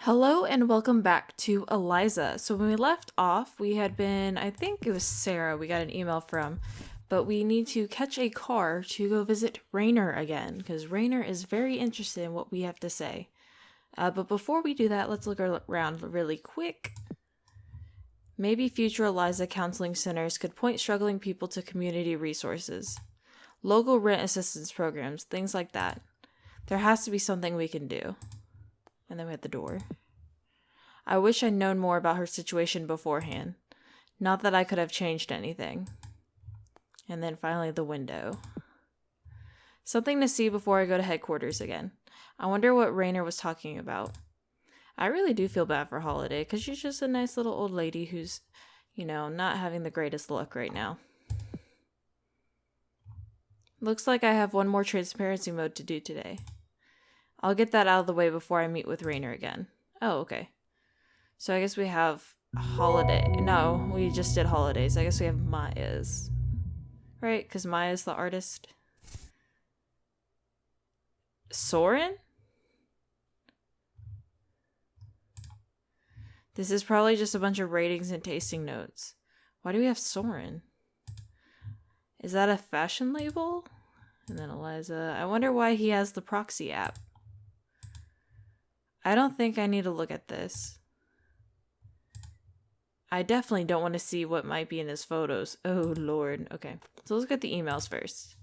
Hello and welcome back to Eliza. So when we left off, we had been, I think it was Sarah we got an email from, but we need to catch a car to go visit Rainer again, because Rainer is very interested in what we have to say. But before we do that, let's look around really quick. Maybe future Eliza counseling centers could point struggling people to community resources. Local rent assistance programs, things like that. There has to be something we can do. And then we hit the door. I wish I'd known more about her situation beforehand. Not that I could have changed anything. And then finally the window. Something to see before I go to headquarters again. I wonder what Rainer was talking about. I really do feel bad for Holiday, because she's just a nice little old lady who's, not having the greatest luck right now. Looks like I have one more transparency mode to do today. I'll get that out of the way before I meet with Rainer again. Oh, okay. So I guess we have Holiday. No, we just did Holidays. I guess we have Maya's. Right? Because Maya's the artist. Soren? This is probably just a bunch of ratings and tasting notes. Why do we have Soren? Is that a fashion label? And then Eliza. I wonder why he has the proxy app. I don't think I need to look at this. I definitely don't want to see what might be in his photos. Oh, Lord. Okay, so let's look at the emails first.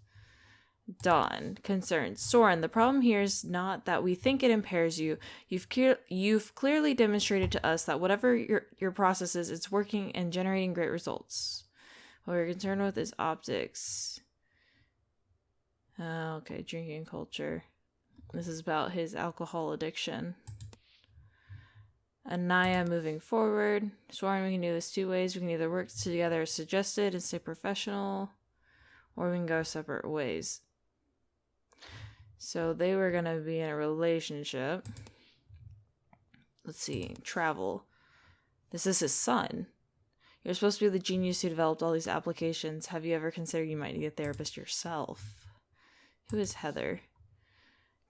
Dawn, concerned. Soren, the problem here is not that we think it impairs you. You've clearly demonstrated to us that whatever your process is, it's working and generating great results. What we're concerned with is optics. Okay, drinking culture. This is about his alcohol addiction. Anaya moving forward. Soren, we can do this two ways. We can either work together as suggested and stay professional, or we can go separate ways. So they were going to be in a relationship. Let's see. Travel. This is his son. You're supposed to be the genius who developed all these applications. Have you ever considered you might need a therapist yourself? Who is Heather?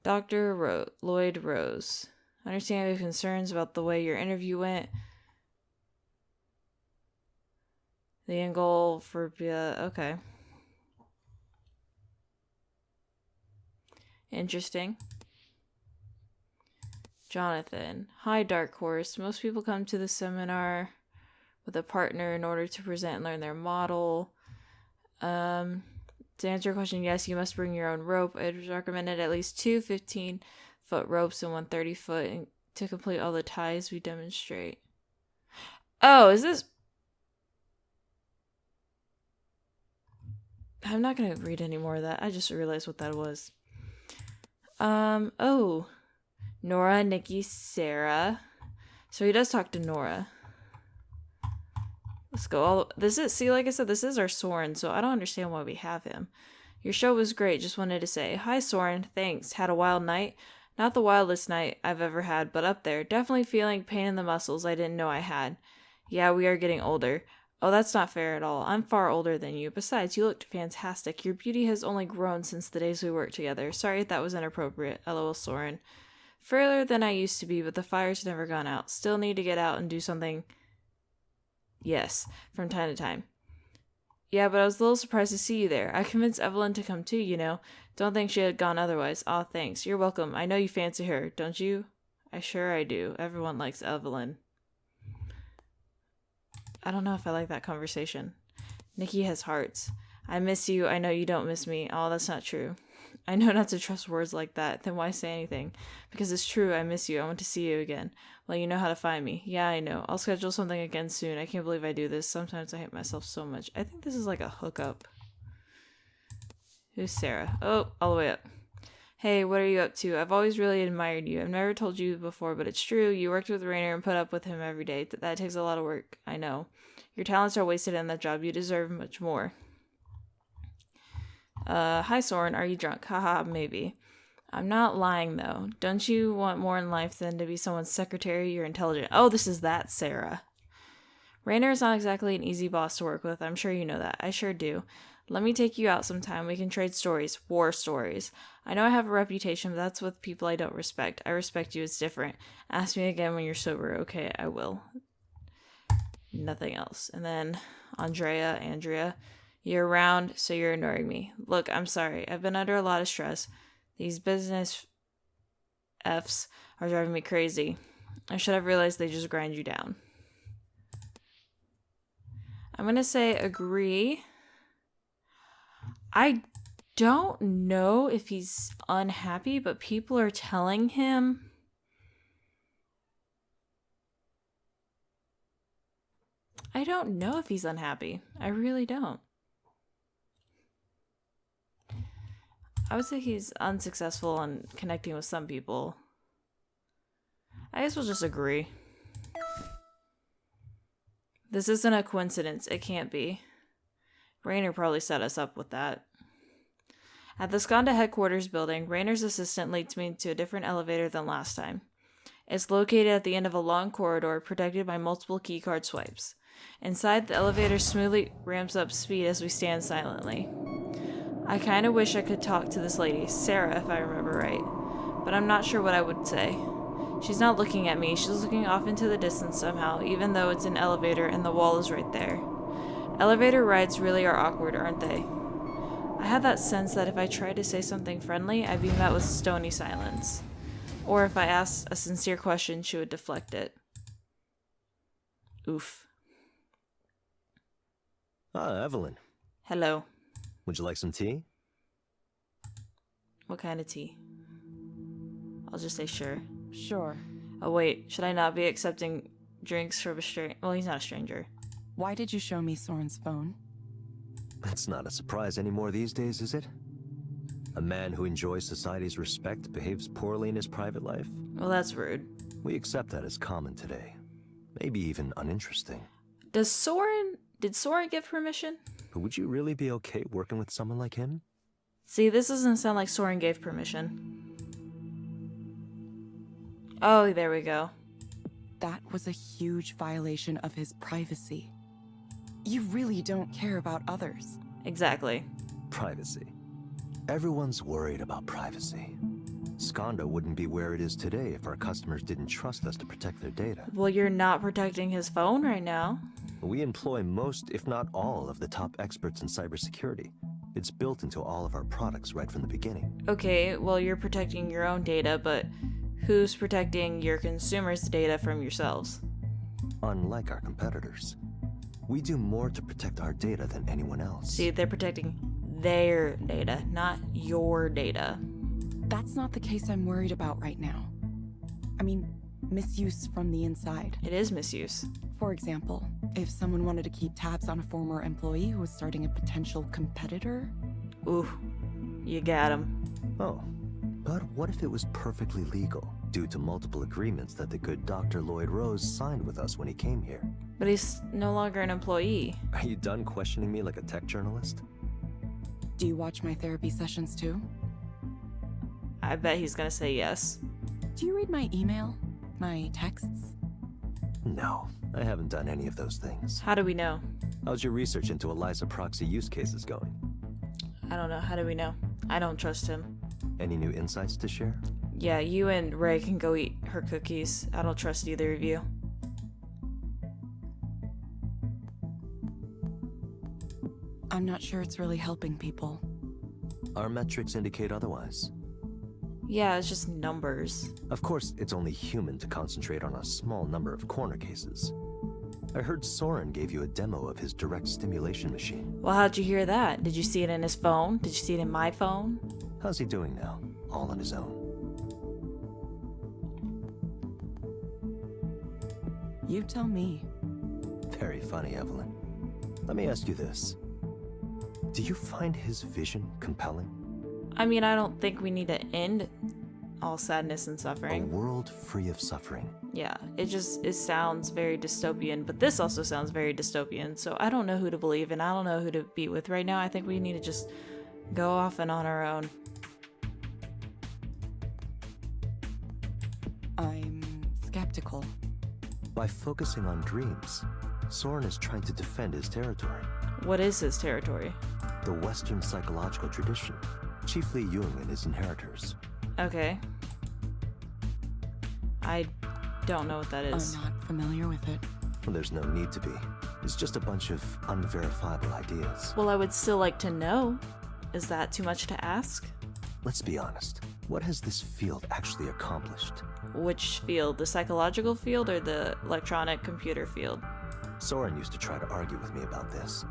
Dr. Lloyd Rose. I understand you have concerns about the way your interview went. The end goal for... okay. Interesting. Jonathan. Hi, Dark Horse. Most people come to the seminar with a partner in order to present and learn their model. To answer your question, yes, you must bring your own rope. It was recommended at least 2 15-foot ropes and 1 30-foot to complete all the ties we demonstrate. Oh, is this... I'm not going to read any more of that. I just realized what that was. Oh. Nora, Nikki, Sarah. So he does talk to Nora. Let's go. Like I said, this is our Soren, so I don't understand why we have him. Your show was great. Just wanted to say, hi, Soren. Thanks. Had a wild night? Not the wildest night I've ever had, but up there. Definitely feeling pain in the muscles I didn't know I had. Yeah, we are getting older. Oh, that's not fair at all. I'm far older than you. Besides, you looked fantastic. Your beauty has only grown since the days we worked together. Sorry if that was inappropriate. LOL, Soren. Further than I used to be, but the fire's never gone out. Still need to get out and do something. Yes, from time to time. Yeah, but I was a little surprised to see you there. I convinced Evelyn to come too, Don't think she had gone otherwise. Aw, thanks. You're welcome. I know you fancy her, don't you? I do. Everyone likes Evelyn. I don't know if I like that conversation. Nikki has hearts. I miss you. I know you don't miss me. Oh, that's not true. I know not to trust words like that. Then why say anything? Because it's true. I miss you. I want to see you again. Well, you know how to find me. Yeah, I know. I'll schedule something again soon. I can't believe I do this. Sometimes I hate myself so much. I think this is like a hookup. Who's Sarah? Oh, all the way up. Hey, what are you up to? I've always really admired you. I've never told you before, but it's true. You worked with Rainer and put up with him every day. That takes a lot of work. I know. Your talents are wasted in that job. You deserve much more. Hi, Soren. Are you drunk? Haha, maybe. I'm not lying, though. Don't you want more in life than to be someone's secretary? You're intelligent. Oh, this is that Sarah. Rainer is not exactly an easy boss to work with. I'm sure you know that. I sure do. Let me take you out sometime. We can trade stories, war stories. I know I have a reputation, but that's with people I don't respect. I respect you, it's different. Ask me again when you're sober. Okay, I will. Nothing else. And then Andrea, you're around, so you're ignoring me. Look, I'm sorry. I've been under a lot of stress. These business Fs are driving me crazy. I should have realized they just grind you down. I'm going to say agree. I don't know if he's unhappy, but people are telling him. I don't know if he's unhappy. I really don't. I would say he's unsuccessful in connecting with some people. I guess we'll just agree. This isn't a coincidence. It can't be. Raynor probably set us up with that. At the Skanda headquarters building, Raynor's assistant leads me to a different elevator than last time. It's located at the end of a long corridor protected by multiple keycard swipes. Inside, the elevator smoothly ramps up speed as we stand silently. I kind of wish I could talk to this lady, Sarah if I remember right, but I'm not sure what I would say. She's not looking at me, she's looking off into the distance somehow, even though it's an elevator and the wall is right there. Elevator rides really are awkward, aren't they? I had that sense that if I tried to say something friendly, I'd be met with stony silence. Or if I asked a sincere question, she would deflect it. Oof. Ah, Evelyn. Hello. Would you like some tea? What kind of tea? I'll just say sure. Sure. Oh wait, should I not be accepting drinks from a stranger? Well, he's not a stranger. Why did you show me Soren's phone? It's not a surprise anymore these days, is it? A man who enjoys society's respect behaves poorly in his private life? Well, that's rude. We accept that as common today. Maybe even uninteresting. Did Soren give permission? But would you really be okay working with someone like him? See, this doesn't sound like Soren gave permission. Oh, there we go. That was a huge violation of his privacy. You really don't care about others. Exactly. Privacy. Everyone's worried about privacy. Skanda wouldn't be where it is today if our customers didn't trust us to protect their data. Well, you're not protecting his phone right now. We employ most, if not all, of the top experts in cybersecurity. It's built into all of our products right from the beginning. Okay, well, you're protecting your own data, but who's protecting your consumers' data from yourselves? Unlike our competitors, we do more to protect our data than anyone else. See, they're protecting their data, not your data. That's not the case I'm worried about right now. I mean, misuse from the inside. It is misuse. For example, if someone wanted to keep tabs on a former employee who was starting a potential competitor. Ooh, you got him. Oh, but what if it was perfectly legal, due to multiple agreements that the good Dr. Lloyd Rose signed with us when he came here? But he's no longer an employee. Are you done questioning me like a tech journalist? Do you watch my therapy sessions too? I bet he's gonna say yes. Do you read my email? My texts? No, I haven't done any of those things. How do we know? How's your research into Eliza proxy use cases going? I don't know. How do we know? I don't trust him. Any new insights to share? Yeah, you and Ray can go eat her cookies. I don't trust either of you. I'm not sure it's really helping people. Our metrics indicate otherwise. Yeah, it's just numbers. Of course, it's only human to concentrate on a small number of corner cases. I heard Soren gave you a demo of his direct stimulation machine. Well, how'd you hear that? Did you see it in his phone? Did you see it in my phone? How's he doing now? All on his own? You tell me. Very funny, Evelyn. Let me ask you this. Do you find his vision compelling? I mean, I don't think we need to end all sadness and A suffering. world free of suffering. Yeah, it sounds very dystopian, but this also sounds very dystopian, so I don't know who to believe and I don't know who to be with right now. I think we need to just go off and on our own. I'm skeptical. By focusing on dreams, Soren is trying to defend his territory. What is his territory? The Western psychological tradition, chiefly Jung and his inheritors. Okay. I don't know what that is. I'm not familiar with it. Well, there's no need to be. It's just a bunch of unverifiable ideas. Well, I would still like to know. Is that too much to ask? Let's be honest. What has this field actually accomplished? Which field? The psychological field or the electronic computer field? Soren used to try to argue with me about this.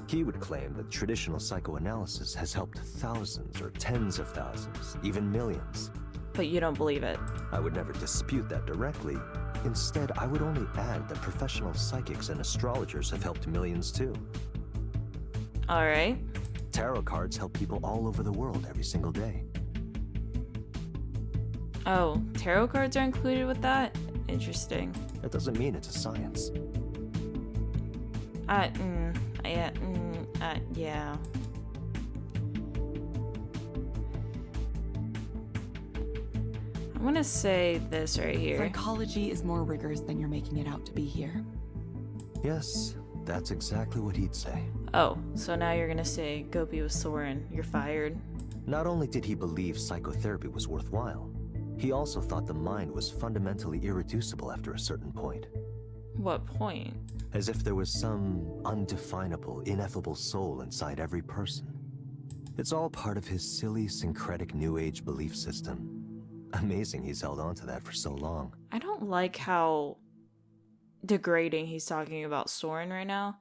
He would claim that traditional psychoanalysis has helped thousands or tens of thousands, even millions. But you don't believe it. I would never dispute that directly. Instead, I would only add that professional psychics and astrologers have helped millions too. Alright. Tarot cards help people all over the world every single day. Oh, tarot cards are included with that? Interesting. That doesn't mean it's a science. Yeah. I'm gonna say this right here. Psychology is more rigorous than you're making it out to be here. Yes, that's exactly what he'd say. Oh, so now you're gonna say go be with Soren. You're fired. Not only did he believe psychotherapy was worthwhile, he also thought the mind was fundamentally irreducible after a certain point. What point? As if there was some undefinable, ineffable soul inside every person. It's all part of his silly, syncretic New Age belief system. Amazing he's held on to that for so long. I don't like how degrading he's talking about Soren right now,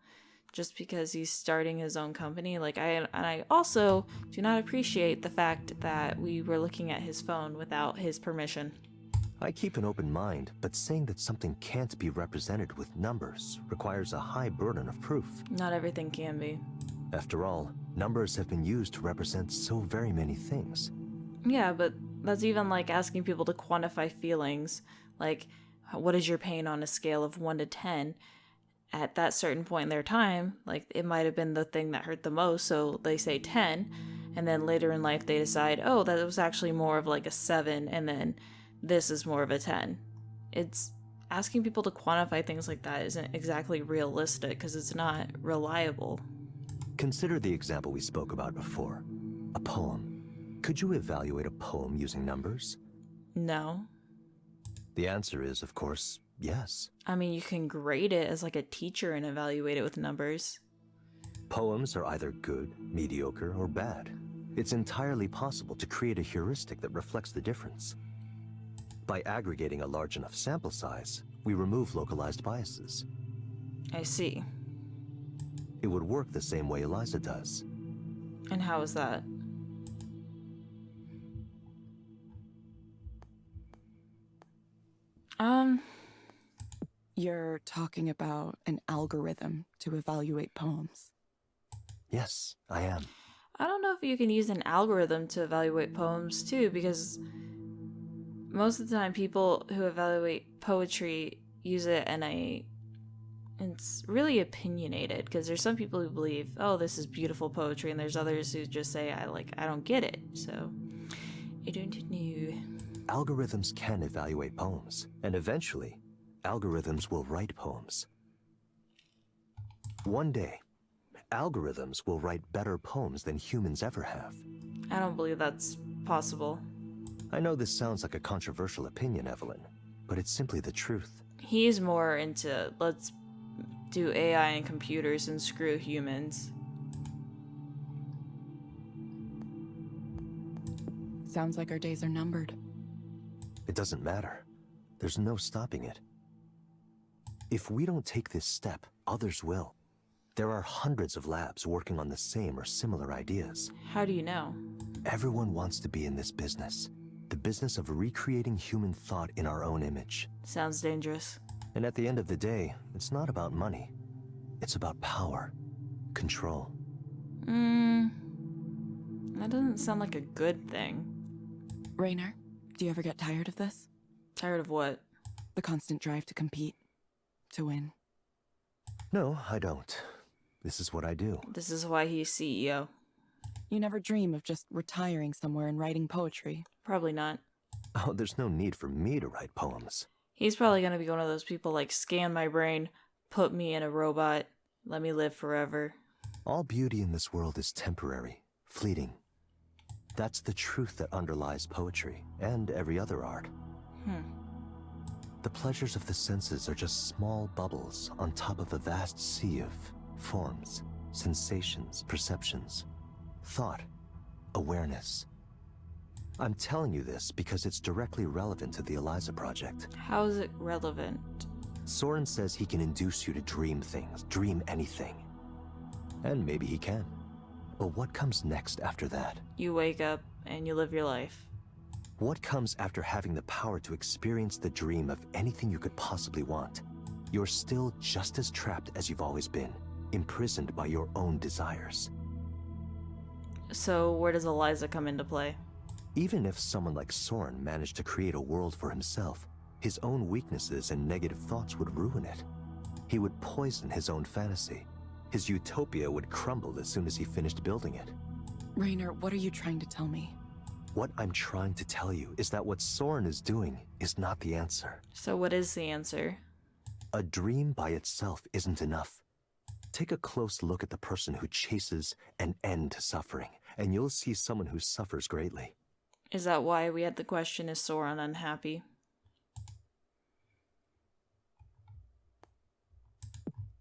just because he's starting his own company. I also do not appreciate the fact that we were looking at his phone without his permission. I keep an open mind, but saying that something can't be represented with numbers requires a high burden of proof. Not everything can be. After all, numbers have been used to represent so very many things. Yeah, but that's even like asking people to quantify feelings. Like, what is your pain on a scale of 1 to 10? At that certain point in their time, like, it might have been the thing that hurt the most, so they say 10, and then later in life they decide, oh, that was actually more of like a 7, and then this is more of a 10. It's asking people to quantify things like that isn't exactly realistic because it's not reliable. Consider the example we spoke about before. A poem. Could you evaluate a poem using numbers? No. The answer is, of course, yes. I mean, you can grade it as like a teacher and evaluate it with numbers. Poems are either good, mediocre, or bad. It's entirely possible to create a heuristic that reflects the difference. By aggregating a large enough sample size, we remove localized biases. I see. It would work the same way Eliza does. And how is that? You're talking about an algorithm to evaluate poems. Yes, I am. I don't know if you can use an algorithm to evaluate poems too, because most of the time people who evaluate poetry use it it's really opinionated, because there's some people who believe, oh, this is beautiful poetry, and there's others who just say, I don't get it. So I don't know. Algorithms can evaluate poems, and eventually, algorithms will write poems. One day, algorithms will write better poems than humans ever have. I don't believe that's possible. I know this sounds like a controversial opinion, Evelyn, but it's simply the truth. He's more into, let's do AI and computers and screw humans. Sounds like our days are numbered. It doesn't matter. There's no stopping it. If we don't take this step, others will. There are hundreds of labs working on the same or similar ideas. How do you know? Everyone wants to be in this business. The business of recreating human thought in our own image. Sounds dangerous. And at the end of the day, it's not about money. It's about power, control. That doesn't sound like a good thing. Raynor, do you ever get tired of this? Tired of what? The constant drive to compete, to win. No, I don't. This is what I do. This is why he's CEO. You never dream of just retiring somewhere and writing poetry. Probably not. Oh, there's no need for me to write poems. He's probably gonna be one of those people like, scan my brain, put me in a robot, let me live forever. All beauty in this world is temporary, fleeting. That's the truth that underlies poetry and every other art. The pleasures of the senses are just small bubbles on top of a vast sea of forms, sensations, perceptions, thought, awareness. I'm telling you this because it's directly relevant to the Eliza project. How is it relevant? Soren says he can induce you to dream things, dream anything. And maybe he can. But what comes next after that? You wake up and you live your life. What comes after having the power to experience the dream of anything you could possibly want? You're still just as trapped as you've always been, imprisoned by your own desires. So where does Eliza come into play? Even if someone like Soren managed to create a world for himself, his own weaknesses and negative thoughts would ruin it. He would poison his own fantasy. His utopia would crumble as soon as he finished building it. Rainer, what are you trying to tell me? What I'm trying to tell you is that what Soren is doing is not the answer. So what is the answer? A dream by itself isn't enough. Take a close look at the person who chases an end to suffering, and you'll see someone who suffers greatly. Is that why we had the question, is Soren unhappy?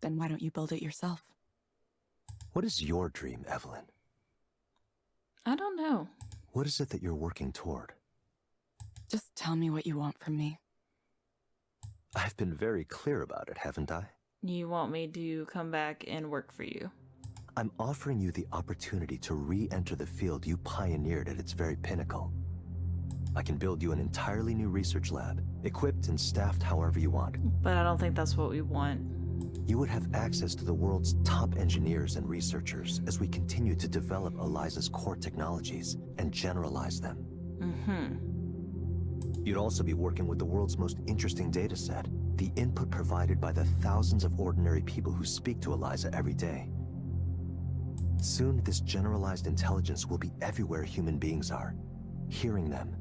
Then why don't you build it yourself? What is your dream, Evelyn? I don't know. What is it that you're working toward? Just tell me what you want from me. I've been very clear about it, haven't I? You want me to come back and work for you? I'm offering you the opportunity to re-enter the field you pioneered at its very pinnacle. I can build you an entirely new research lab, equipped and staffed however you want. But I don't think that's what we want. You would have access to the world's top engineers and researchers as we continue to develop Eliza's core technologies and generalize them. You'd also be working with the world's most interesting data set, the input provided by the thousands of ordinary people who speak to Eliza every day. Soon, this generalized intelligence will be everywhere human beings are, hearing them,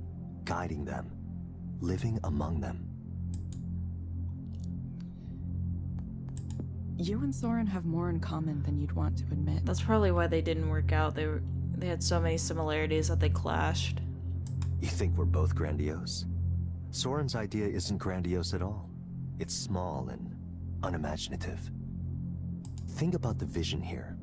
guiding them, living among them. You and Soren have more in common than you'd want to admit. That's probably why they didn't work out. They had so many similarities that they clashed. You think we're both grandiose? Soren's idea isn't grandiose at all. It's small and unimaginative. Think about the vision here.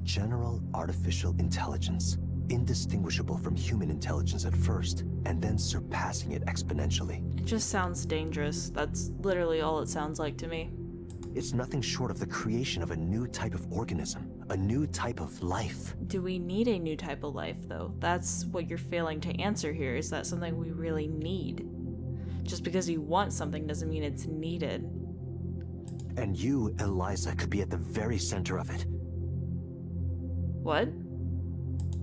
General artificial intelligence, indistinguishable from human intelligence at first, and then surpassing it exponentially. It just sounds dangerous. That's literally all it sounds like to me. It's nothing short of the creation of a new type of organism, a new type of life. Do we need a new type of life, though? That's what you're failing to answer here. Is that something we really need? Just because you want something doesn't mean it's needed. And you, Eliza, could be at the very center of it. What?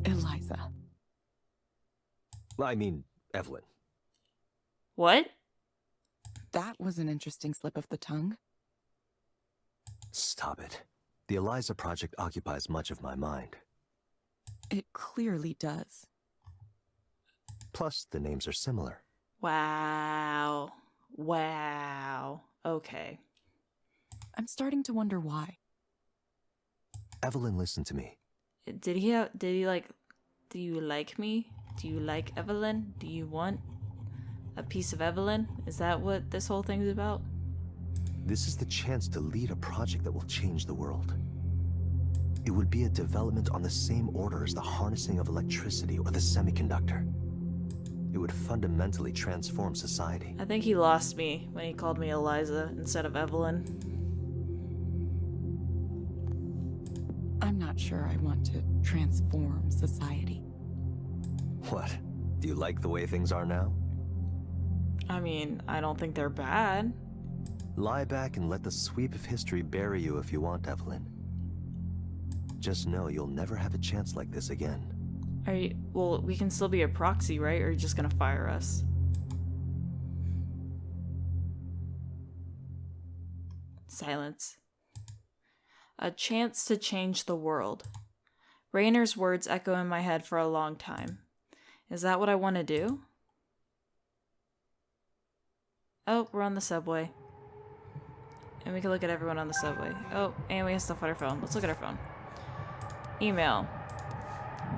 Eliza. I mean, Evelyn. What? That was an interesting slip of the tongue. Stop it. The Eliza project occupies much of my mind. It clearly does. Plus, the names are similar. Wow. Wow. Okay. I'm starting to wonder why. Evelyn, listen to me. Did he like, do you like me? Do you like Evelyn? Do you want a piece of Evelyn? Is that what this whole thing's about? This is the chance to lead a project that will change the world. It would be a development on the same order as the harnessing of electricity or the semiconductor. It would fundamentally transform society. I think he lost me when he called me Eliza instead of Evelyn. I'm not sure I want to transform society. What? Do you like the way things are now? I mean, I don't think they're bad. Lie back and let the sweep of history bury you if you want, Evelyn. Just know you'll never have a chance like this again. Well, we can still be a proxy, right? Or are you just gonna fire us? Silence. A chance to change the world. Rainer's words echo in my head for a long time. Is that what I want to do? Oh, we're on the subway. And we can look at everyone on the subway. Oh, and we have stuff on our phone. Let's look at our phone. Email.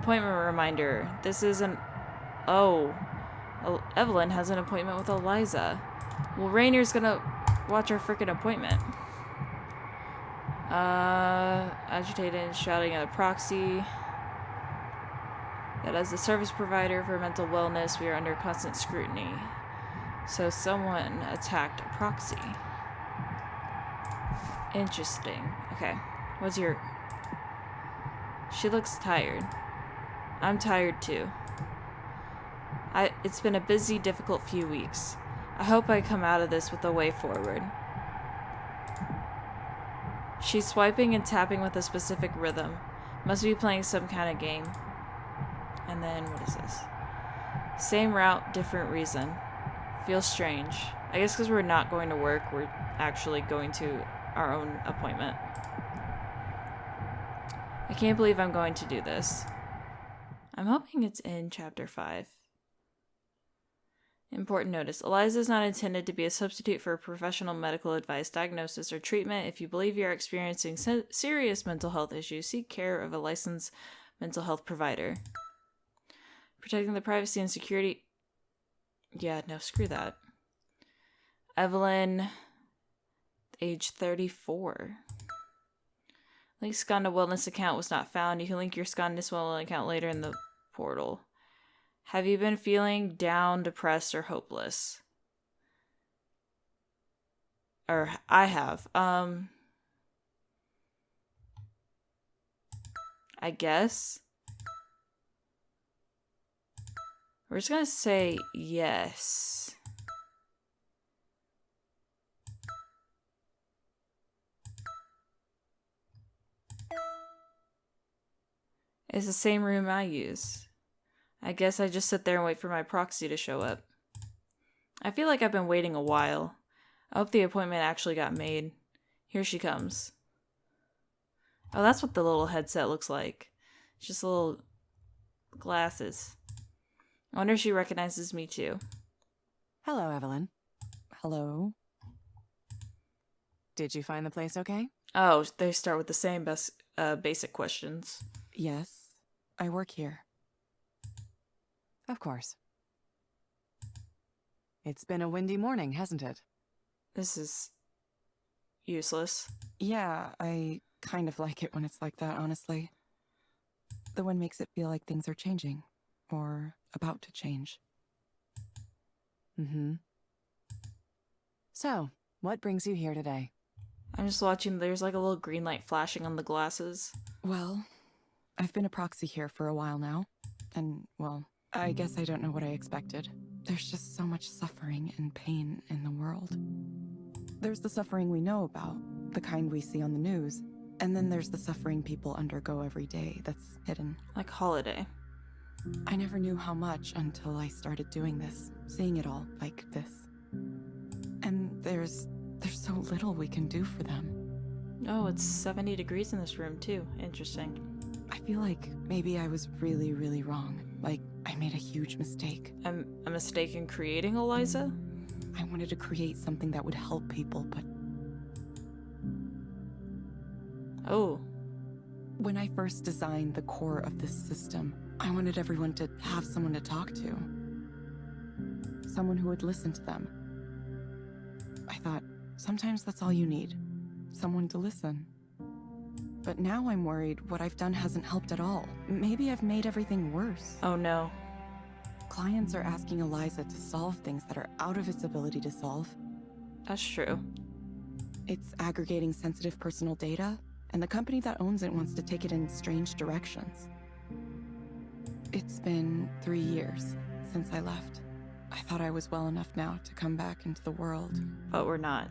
Appointment reminder. This isn't... Oh. Evelyn has an appointment with Eliza. Well, Rainer's gonna watch our freaking appointment. Agitated and shouting at a proxy. That as the service provider for mental wellness, we are under constant scrutiny. So someone attacked a proxy. Interesting. Okay. What's your... She looks tired. I'm tired too. It's been a busy, difficult few weeks. I hope I come out of this with a way forward. She's swiping and tapping with a specific rhythm. Must be playing some kind of game. And then, what is this? Same route, different reason. Feels strange. I guess because we're not going to work, we're actually going to our own appointment. I can't believe I'm going to do this. I'm hoping it's in chapter 5. Important notice. Eliza is not intended to be a substitute for professional medical advice, diagnosis, or treatment. If you believe you are experiencing serious mental health issues, seek care of a licensed mental health provider. Protecting the privacy and security... Yeah, no, screw that. Evelyn, age 34. Link Skanda Wellness account was not found. You can link your Skanda Wellness account later in the portal. Have you been feeling down, depressed, or hopeless? Or I have. I guess. We're just gonna say yes. It's the same room I use. I guess I just sit there and wait for my proxy to show up. I feel like I've been waiting a while. I hope the appointment actually got made. Here she comes. Oh, that's what the little headset looks like. It's just little glasses. I wonder if she recognizes me too. Hello, Evelyn. Hello. Did you find the place okay? Oh, they start with the same basic questions. Yes, I work here. Of course. It's been a windy morning, hasn't it? This is useless. Yeah, I kind of like it when it's like that, honestly. The wind makes it feel like things are changing. Or about to change. So, what brings you here today? I'm just watching, there's like a little green light flashing on the glasses. Well, I've been a proxy here for a while now. And, well, I guess I don't know what I expected. There's just so much suffering and pain in the world. There's the suffering we know about, the kind we see on the news. And then there's the suffering people undergo every day that's hidden. Like Holiday. I never knew how much until I started doing this, seeing it all like this. And there's so little we can do for them. Oh, it's 70 degrees in this room too. Interesting. I feel like maybe I was really, really wrong. Like, I made a huge mistake. A mistake in creating Eliza? I wanted to create something that would help people, but... Oh. When I first designed the core of this system, I wanted everyone to have someone to talk to. Someone who would listen to them. I thought, sometimes that's all you need. Someone to listen. But now I'm worried what I've done hasn't helped at all. Maybe I've made everything worse. Oh no. Clients are asking Eliza to solve things that are out of its ability to solve. That's true. It's aggregating sensitive personal data, and the company that owns it wants to take it in strange directions. It's been 3 years since I left. I thought I was well enough now to come back into the world. But we're not.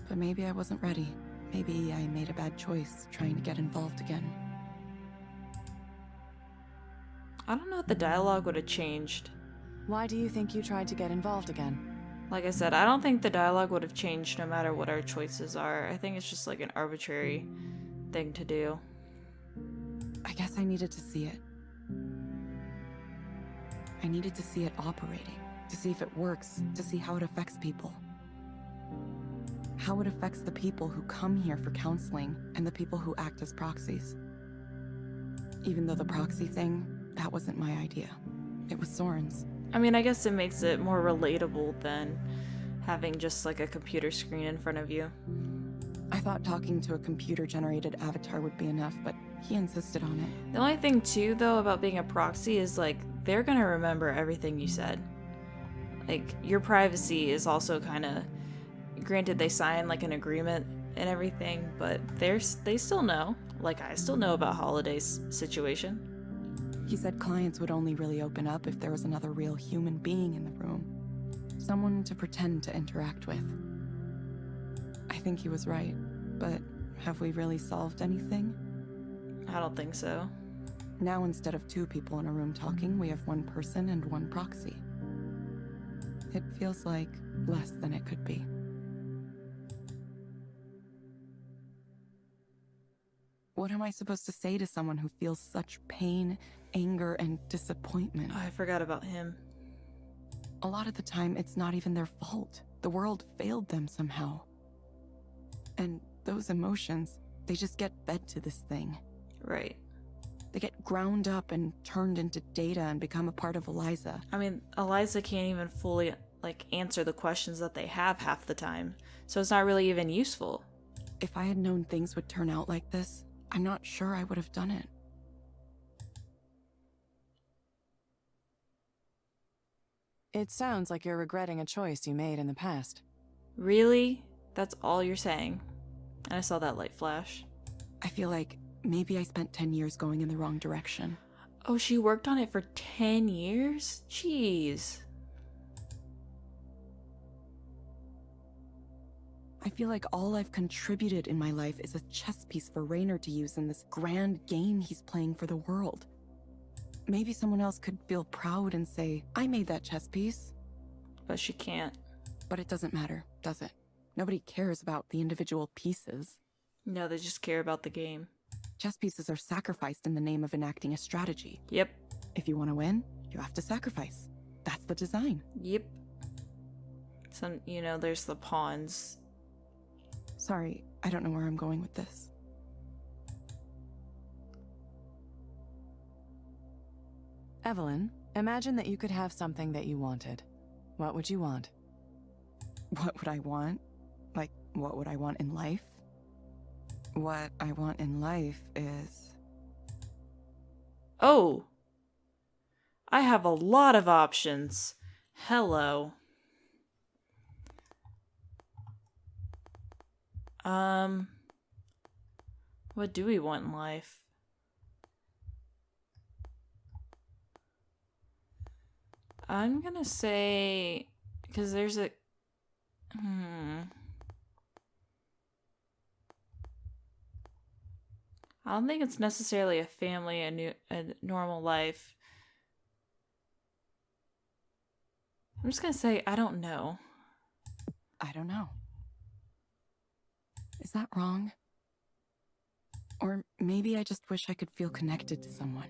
But maybe I wasn't ready. Maybe I made a bad choice trying to get involved again. I don't know if the dialogue would have changed. Why do you think you tried to get involved again? Like I said, I don't think the dialogue would have changed no matter what our choices are. I think it's just like an arbitrary thing to do. I guess I needed to see it. I needed to see it operating, to see if it works, to see how it affects people. How it affects the people who come here for counseling and the people who act as proxies. Even though the proxy thing, that wasn't my idea. It was Soren's. I mean, I guess it makes it more relatable than having just like a computer screen in front of you. I thought talking to a computer-generated avatar would be enough, but he insisted on it. The only thing too, though, about being a proxy is like they're gonna remember everything you said. Like your privacy is also kind of granted. They sign like an agreement and everything, but they still know. Like I still know about Holiday's situation. He said clients would only really open up if there was another real human being in the room. Someone to pretend to interact with. I think he was right, but have we really solved anything? I don't think so. Now instead of 2 people in a room talking, we have 1 person and 1 proxy. It feels like less than it could be. What am I supposed to say to someone who feels such pain, anger, and disappointment? Oh, I forgot about him. A lot of the time, it's not even their fault. The world failed them somehow. And those emotions, they just get fed to this thing. Right. They get ground up and turned into data and become a part of Eliza. I mean, Eliza can't even fully like answer the questions that they have half the time, so it's not really even useful. If I had known things would turn out like this, I'm not sure I would have done it. It sounds like you're regretting a choice you made in the past. Really? That's all you're saying? And I saw that light flash. I feel like maybe I spent 10 years going in the wrong direction. Oh, she worked on it for 10 years? Jeez. I feel like all I've contributed in my life is a chess piece for Raynor to use in this grand game he's playing for the world. Maybe someone else could feel proud and say, I made that chess piece. But she can't. But it doesn't matter, does it? Nobody cares about the individual pieces. No, they just care about the game. Chess pieces are sacrificed in the name of enacting a strategy. Yep. If you want to win, you have to sacrifice. That's the design. Yep. So, there's the pawns. Sorry, I don't know where I'm going with this. Evelyn, imagine that you could have something that you wanted. What would you want? What would I want? Like, what would I want in life? What I want in life is... Oh! I have a lot of options. Hello. What do we want in life? I'm gonna say, because there's a, I don't think it's necessarily a family, a normal life. I'm just gonna say, I don't know. I don't know. Is that wrong? Or maybe I just wish I could feel connected to someone.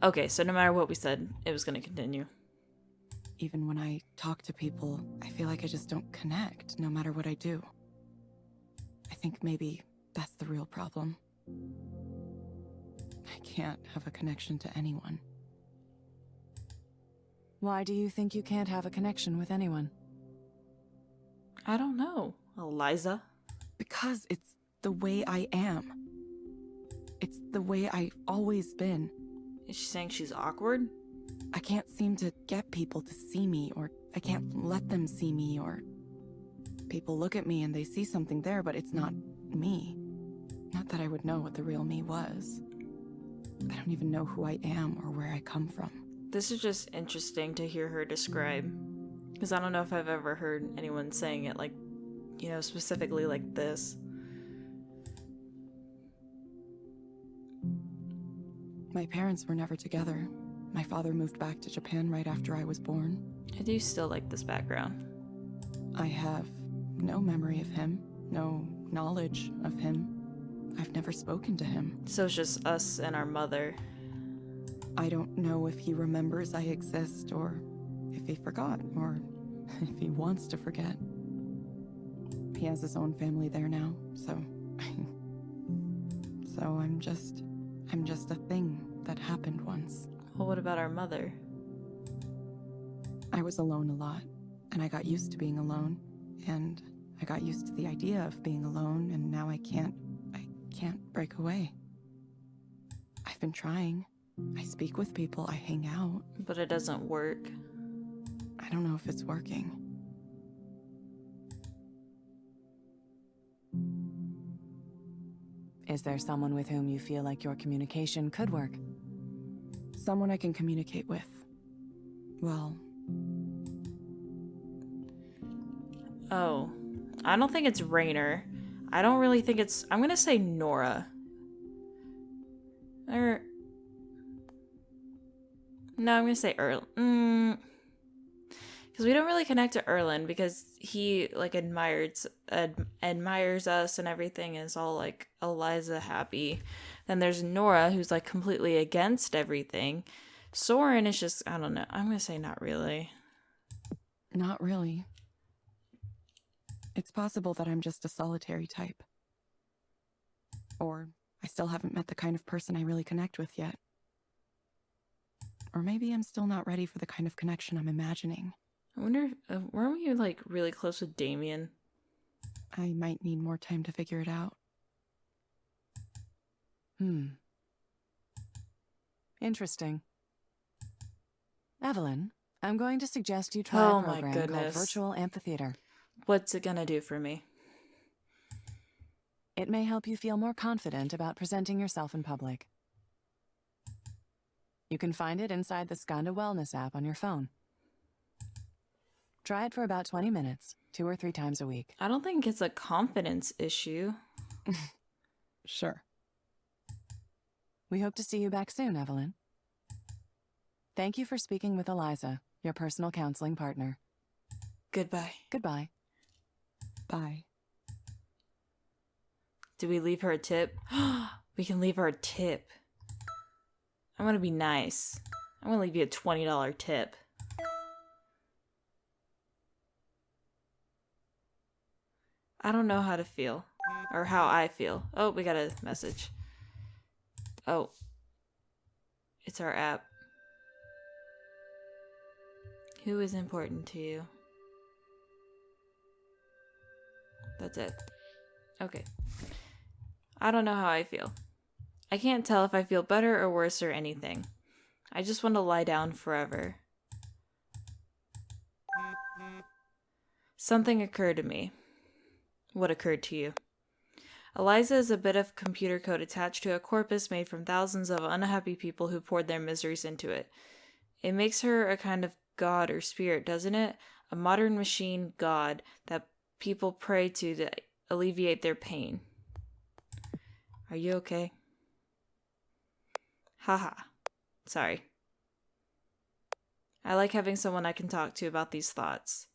Okay, so no matter what we said, it was gonna continue. Even when I talk to people, I feel like I just don't connect, no matter what I do. I think maybe that's the real problem. I can't have a connection to anyone. Why do you think you can't have a connection with anyone? I don't know, Eliza. Because it's the way I am. It's the way I've always been. Is she saying she's awkward? I can't seem to get people to see me, or I can't let them see me, or... People look at me and they see something there, but it's not me. Not that I would know what the real me was. I don't even know who I am or where I come from. This is just interesting to hear her describe. Because I don't know if I've ever heard anyone saying it like, specifically like this. My parents were never together. My father moved back to Japan right after I was born. I do still like this background. I have no memory of him, no knowledge of him. I've never spoken to him. So it's just us and our mother. I don't know if he remembers I exist, or if he forgot, or if he wants to forget. He has his own family there now, so... so I'm just I'm just a thing that happened once. Well, what about our mother? I was alone a lot, and I got used to being alone, and I got used to the idea of being alone, and now I can't break away. I've been trying. I speak with people, I hang out. But it doesn't work. I don't know if it's working. Is there someone with whom you feel like your communication could work? Someone I can communicate with. Well, Oh, I don't think it's Rainer. I don't really think it's... I'm gonna say Nora. Or... No, I'm gonna say Erlen. Because we don't really connect to Erlen because he, like, admires us and everything is all, like, Eliza happy. Then there's Nora, who's, like, completely against everything. Soren is just... I don't know. I'm gonna say not really. not really. It's possible that I'm just a solitary type. Or I still haven't met the kind of person I really connect with yet. Or maybe I'm still not ready for the kind of connection I'm imagining. I wonder, weren't we, like, really close with Damien? I might need more time to figure it out. Interesting. Evelyn, I'm going to suggest you try Oh a my program called goodness. Virtual Amphitheater. What's it gonna do for me? It may help you feel more confident about presenting yourself in public. You can find it inside the Skanda Wellness app on your phone. Try it for about 20 minutes, 2 or 3 times a week. I don't think it's a confidence issue. Sure. We hope to see you back soon, Evelyn. Thank you for speaking with Eliza, your personal counseling partner. Goodbye. Goodbye. Bye. Do we leave her a tip? We can leave her a tip. I'm gonna be nice. I'm gonna leave you a $20 tip. I don't know how to feel. Or how I feel. Oh, we got a message. Oh. It's our app. Who is important to you? That's it. Okay. I don't know how I feel. I can't tell if I feel better or worse or anything. I just want to lie down forever. Something occurred to me. What occurred to you? Eliza is a bit of computer code attached to a corpus made from thousands of unhappy people who poured their miseries into it. It makes her a kind of god or spirit, doesn't it? A modern machine god that people pray to alleviate their pain. Are you okay? Haha. Sorry. I like having someone I can talk to about these thoughts.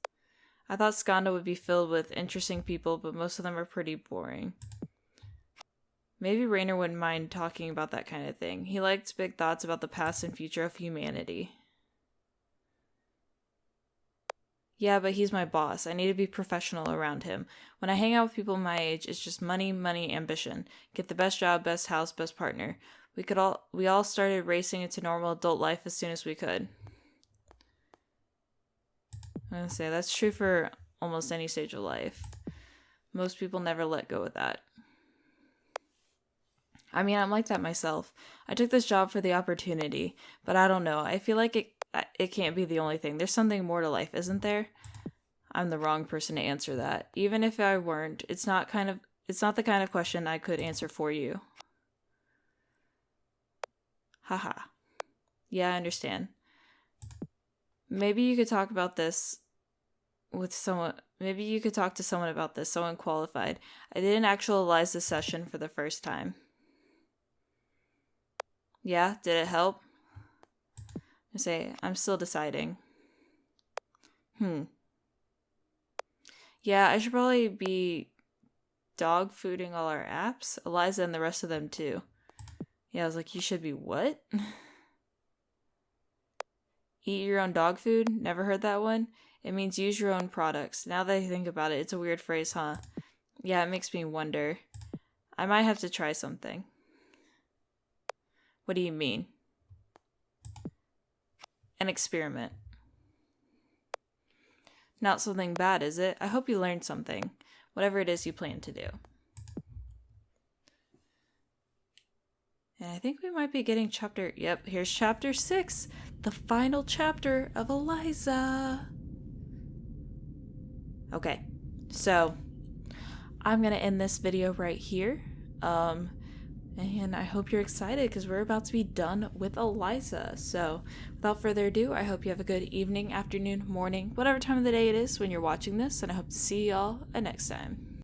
I thought Skanda would be filled with interesting people, but most of them are pretty boring. Maybe Rainer wouldn't mind talking about that kind of thing. He liked big thoughts about the past and future of humanity. Yeah, but he's my boss. I need to be professional around him. When I hang out with people my age, it's just money, money, ambition. Get the best job, best house, best partner. We all started racing into normal adult life as soon as we could. I'm gonna say that's true for almost any stage of life. Most people never let go of that. I mean, I'm like that myself. I took this job for the opportunity, but I don't know. I feel like it can't be the only thing. There's something more to life, isn't there? I'm the wrong person to answer that. Even if I weren't, it's not the kind of question I could answer for you. Haha. Yeah, I understand. Maybe you could talk about this with someone. Maybe you could talk to someone about this, someone qualified. I did an actual Eliza session for the first time. Yeah, did it help? I say, I'm still deciding. Yeah, I should probably be dog fooding all our apps. Eliza and the rest of them too. Yeah, I was like, you should be what? Eat your own dog food? Never heard that one? It means use your own products. Now that I think about it, it's a weird phrase, huh? Yeah, it makes me wonder. I might have to try something. What do you mean? An experiment. Not something bad, is it? I hope you learned something. Whatever it is you plan to do. And I think we might be getting chapter... Yep, here's chapter 6. The final chapter of Eliza. Okay, so I'm going to end this video right here. And I hope you're excited because we're about to be done with Eliza. So without further ado, I hope you have a good evening, afternoon, morning, whatever time of the day it is when you're watching this. And I hope to see y'all next time.